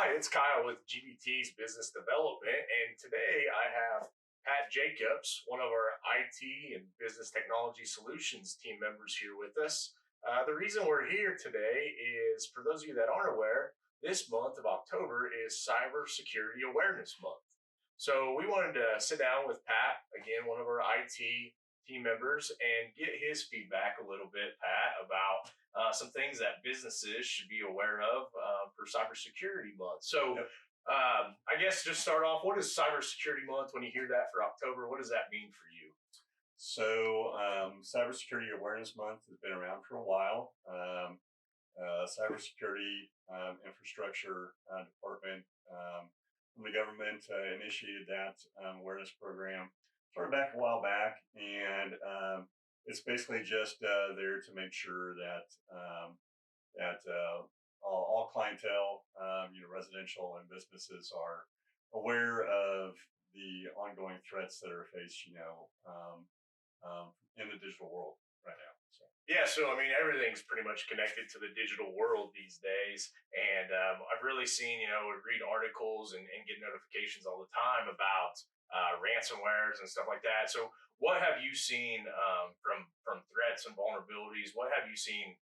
Hi, it's Kyle with GBT's Business Development, and today I have Pat Jacobs, one of our IT and Business Technology Solutions team members, here with us. The reason we're here today is, for those of you that aren't aware, this month of October is Cybersecurity Awareness Month. So we wanted to sit down with Pat, again, one of our IT team members, and get his feedback a little bit, Pat, about some things that businesses should be aware of for Cybersecurity Month. So, Yep. I guess just start off. What is Cybersecurity Month? When you hear that for October, what does that mean for you? Cybersecurity Awareness Month has been around for a while. Cybersecurity Infrastructure Department from the government initiated that awareness program sort of back a while back, and it's basically just there to make sure that all clientele, residential and businesses, are aware of the ongoing threats that are faced, in the digital world right now. So. Yeah, so I mean, everything's pretty much connected to the digital world these days, and I've really seen, read articles and get notifications all the time about ransomwares and stuff like that. So, what have you seen from threats and vulnerabilities? What have you seen?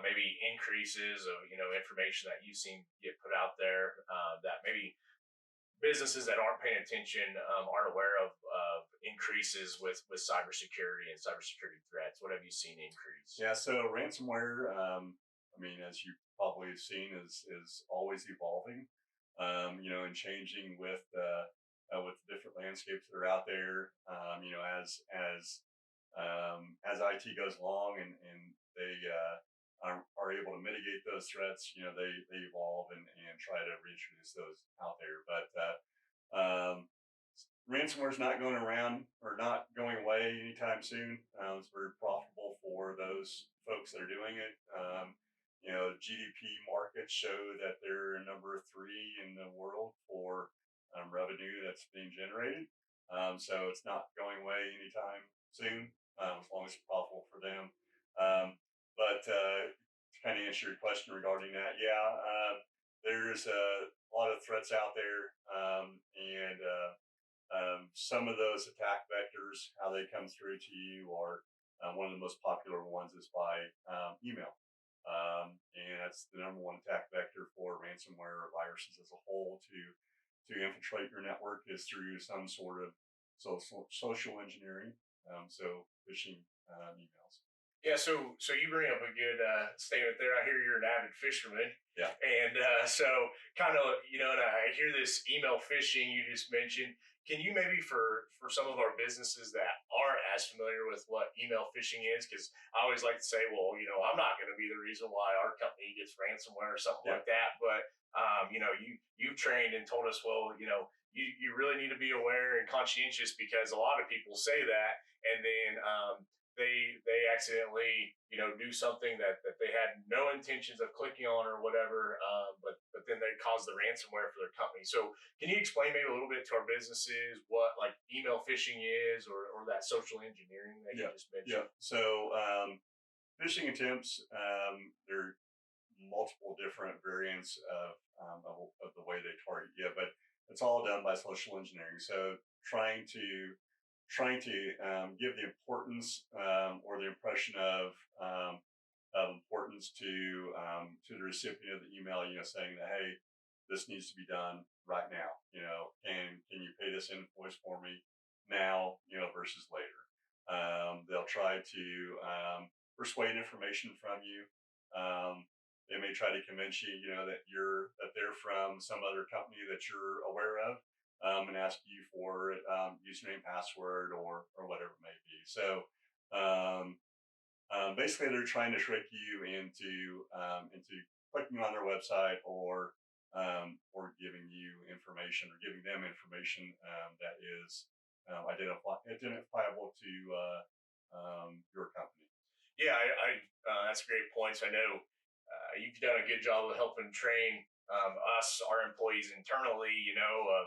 Maybe increases of information that you've seen get put out there that maybe businesses that aren't paying attention aren't aware of increases with cybersecurity and cybersecurity threats. What have you seen increase? Yeah, so ransomware, as you probably have seen, is always evolving, and changing with the different landscapes that are out there. As IT goes along and they are able to mitigate those threats, they evolve and try to reintroduce those out there. But ransomware is not going around or not going away anytime soon. It's very profitable for those folks that are doing it. GDP markets show that they're number 3 in the world for revenue that's being generated. So it's not going away anytime soon, as long as it's profitable for them. But to kind of answer your question regarding that, there's a lot of threats out there, and some of those attack vectors, how they come through to you, are one of the most popular ones is by email. And that's the number one attack vector for ransomware or viruses as a whole to infiltrate your network, is through some sort of social engineering, so phishing emails. Yeah, so you bring up a good statement there. I hear you're an avid fisherman. Yeah. And so kind of, and I hear this email phishing you just mentioned. Can you maybe for some of our businesses that aren't as familiar with what email phishing is, because I always like to say, well, I'm not going to be the reason why our company gets ransomware or something like that. But, you've trained and told us, well, you really need to be aware and conscientious, because a lot of people say that, and then they accidentally do something that they had no intentions of clicking on or whatever, but then they cause the ransomware for their company. So can you explain maybe a little bit to our businesses what like email phishing is, or that social engineering that you just mentioned? Yeah. So phishing attempts, there are multiple different variants of the way they target you, but it's all done by social engineering. So trying to give the importance or the impression of importance to the recipient of the email, saying that, hey, this needs to be done right now. Can you pay this invoice for me now, versus later? They'll try to persuade information from you. They may try to convince you, that they're from some other company that you're aware of, and ask you for username, password, or whatever it may be. So basically, they're trying to trick you into clicking on their website, or giving you information, or giving them information that is identifiable to your company. Yeah, I that's great points. I know you've done a good job of helping train us, our employees internally, of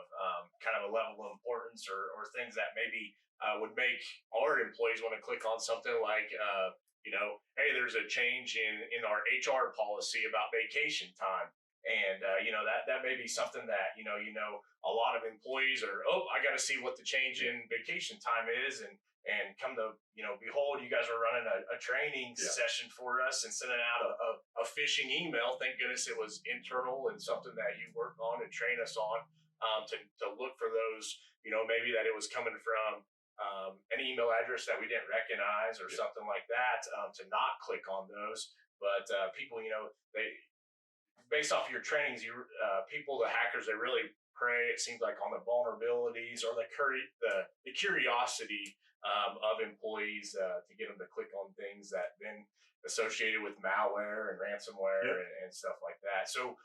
kind of a level of importance or things that maybe would make our employees want to click on something like, hey, there's a change in our HR policy about vacation time. And that may be something that a lot of employees are, oh, I got to see what the change in vacation time is, and come to behold, you guys are running a training Yeah. session for us and sending out a phishing email. Thank goodness it was internal and something that you work on and train us on, to look for those, maybe that it was coming from an email address that we didn't recognize or Yeah. something like that, to not click on those. But people, they, based off of your trainings, people, the hackers, they really prey, it seems like, on the vulnerabilities or the curiosity of employees, to get them to click on things that been associated with malware and ransomware, Yep. and stuff like that. So,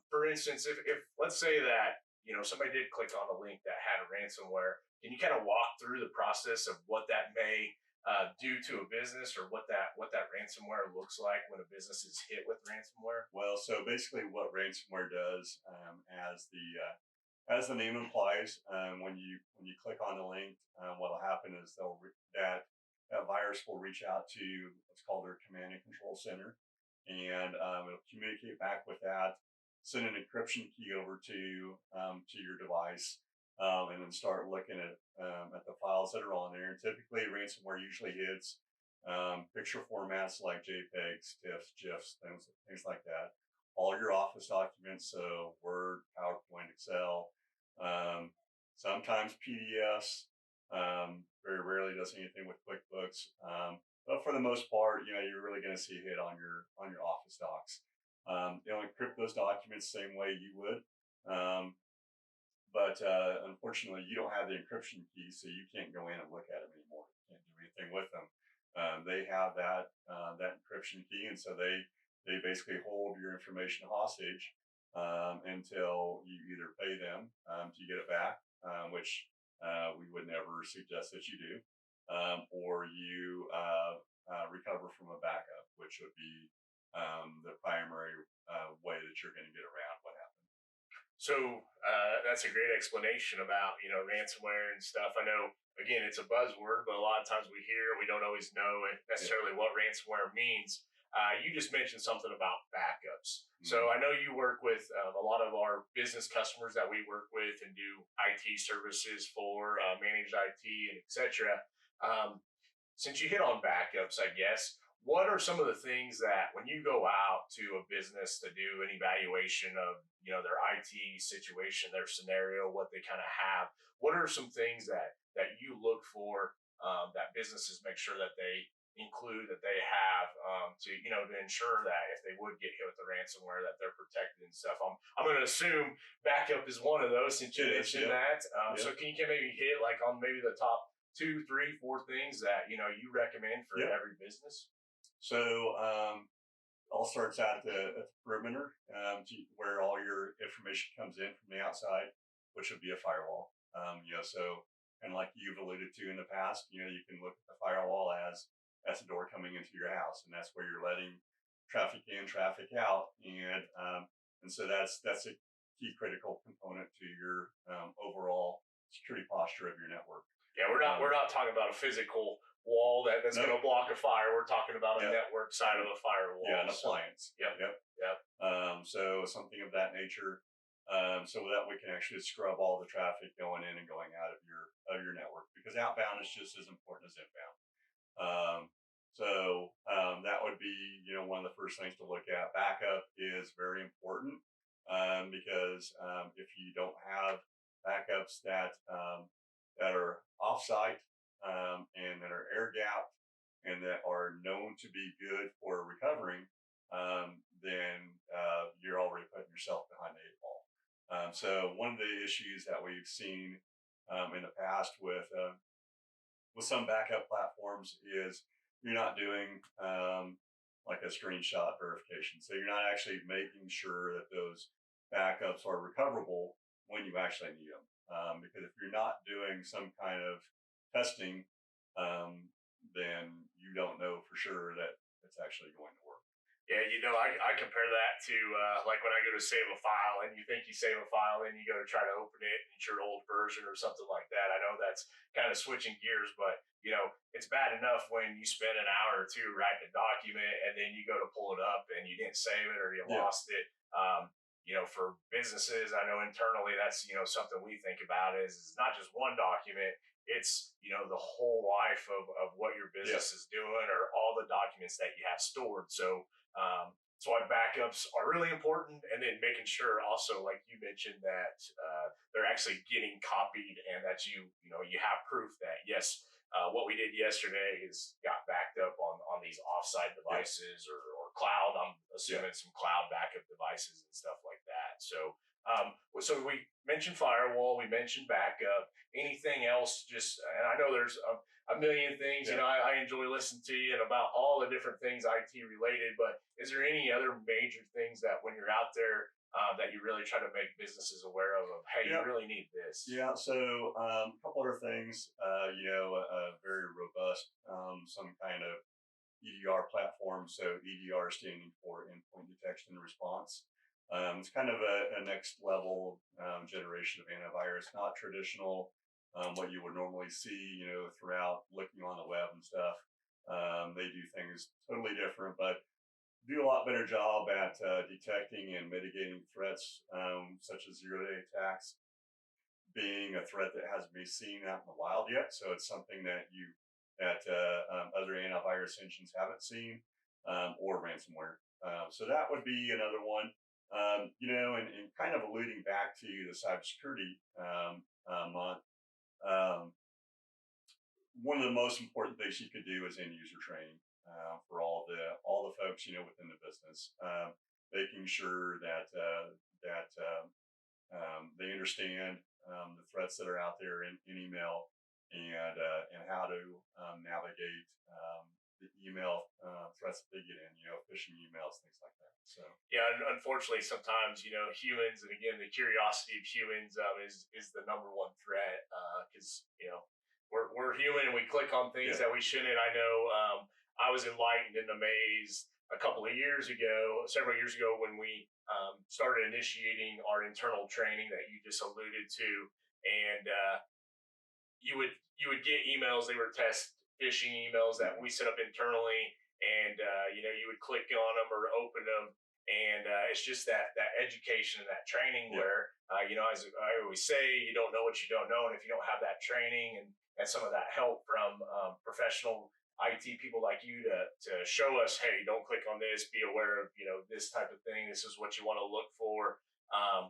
for instance, if let's say that somebody did click on a link that had a ransomware, can you kind of walk through the process of what that may due to a business, or what that ransomware looks like when a business is hit with ransomware? Well, so basically, what ransomware does, as the name implies, when you click on the link, what'll happen is that virus will reach out to what's called their command and control center, and it'll communicate back with that, send an encryption key over to your device, and then start looking at the files that are on there. And typically, ransomware usually hits picture formats like JPEGs, TIFFs, GIFs, things like that. All your office documents, so Word, PowerPoint, Excel, sometimes PDFs. Very rarely does anything with QuickBooks, but for the most part, you're really going to see a hit on your office docs. They'll encrypt those documents same way you would. But unfortunately, you don't have the encryption key, so you can't go in and look at them anymore. You can't do anything with them. They have that encryption key, and so they basically hold your information hostage, until you either pay them to get it back, which we would never suggest that you do, or you recover from a backup, which would be the primary way that you're going to get around what happened. So that's a great explanation about ransomware and stuff. I know, again, it's a buzzword, but a lot of times we hear, we don't always know Yeah. necessarily what ransomware means. You just mentioned something about backups. Mhm. So I know you work with a lot of our business customers that we work with and do IT services for, managed IT and etc. Um, since you hit on backups, I guess, what are some of the things that when you go out to a business to do an evaluation of their IT situation, their scenario, what they kind of have, what are some things that you look for, that businesses make sure that they include, that they have, to ensure that if they would get hit with the ransomware, that they're protected and stuff. I'm going to assume backup is one of those, since you It is, mentioned yeah. that. Yeah. So can you maybe hit like on maybe the top two, three, four things that you recommend for Yeah. every business? So all starts at the perimeter, where all your information comes in from the outside, which would be a firewall. So, and like you've alluded to in the past, you can look at the firewall as that's a door coming into your house, and that's where you're letting traffic in, traffic out, and so that's a key critical component to your overall security posture of your network. Yeah, we're not talking about a physical wall that's No. going to block a fire. We're talking about a Yeah. network side of a firewall. Yeah, an So, appliance. yep. Yep. Yep. So something of that nature, so that we can actually scrub all the traffic going in and going out of your network, because outbound is just as important as inbound. That would be one of the first things to look at. Backup is very important, because if you don't have backups that are offsite, and that are air gapped, and that are known to be good for recovering, then you're already putting yourself behind the eight ball. So one of the issues that we've seen in the past with some backup platforms is you're not doing like a screenshot verification. So you're not actually making sure that those backups are recoverable when you actually need them. Because if you're not doing some kind of testing, then you don't know for sure that it's actually going to work. Yeah, I compare that to like when I go to save a file, and you think you save a file, and you go to try to open it, and it's your old version or something like that. I know that's kind of switching gears, but it's bad enough when you spend an hour or two writing a document, and then you go to pull it up and you didn't save it, or you Yeah. lost it. for businesses, I know internally that's something we think about is not just one document. It's the whole life of what your Yeah. business is doing or all the documents that you have stored. So that's why backups are really important, and then making sure also, like you mentioned, that they're actually getting copied, and that you have proof that yes, what we did yesterday is got backed up on these offsite Yeah. devices or cloud. I'm Yeah. assuming some cloud backup devices and stuff like that. So we mentioned firewall, we mentioned backup. Anything else? Just, and I know there's a million things. Yeah. I enjoy listening to you and about all the different things IT related. But is there any other major things that when you're out there that you really try to make businesses aware of? Hey, you Yeah. really need this. Yeah. So a couple other things. A very robust, some kind of EDR platform. So EDR standing for endpoint detection and response. It's kind of a next level generation of antivirus, not traditional, what you would normally see, throughout looking on the web and stuff. They do things totally different, but do a lot better job at detecting and mitigating threats, such as zero-day attacks, being a threat that hasn't been seen out in the wild yet. So it's something that other antivirus engines haven't seen, or ransomware. So that would be another one. And kind of alluding back to the cybersecurity month, um, one of the most important things you could do is end user training for all the folks within the business, making sure that they understand the threats that are out there in email, and how to navigate the email threats that they get in, phishing emails, things like that. So Yeah, unfortunately, sometimes humans, and again, the curiosity of humans is the number one threat, because we're human and we click on things yeah, that we shouldn't. I know I was enlightened and amazed a couple of years ago, several years ago, when we started initiating our internal training that you just alluded to, and you would get emails. They were test phishing emails that mhm, we set up internally, and you would click on them or open them, and it's just that education and that training yeah, where as I always say, you don't know what you don't know, and if you don't have that training and some of that help from professional IT people like you to show us, hey, don't click on this, be aware of this type of thing. This is what you want to look for,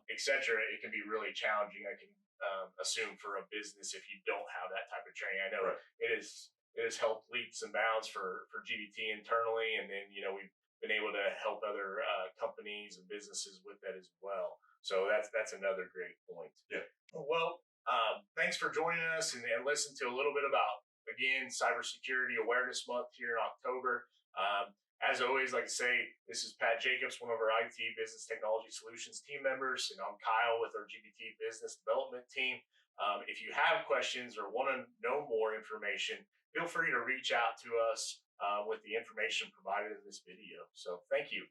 etc. It can be really challenging. I can assume for a business if you don't have that type of training. I know right, it has helped leaps and bounds for GBT internally, and then we've been able to help other companies and businesses with that as well. So that's another great point. yeah, Well, thanks for joining us and listen to a little bit about, again, Cybersecurity Awareness Month here in October. As always, like I say, this is Pat Jacobs, one of our IT Business Technology Solutions team members, and I'm Kyle with our GBT Business Development team. If you have questions or want to know more information, feel free to reach out to us with the information provided in this video. So thank you.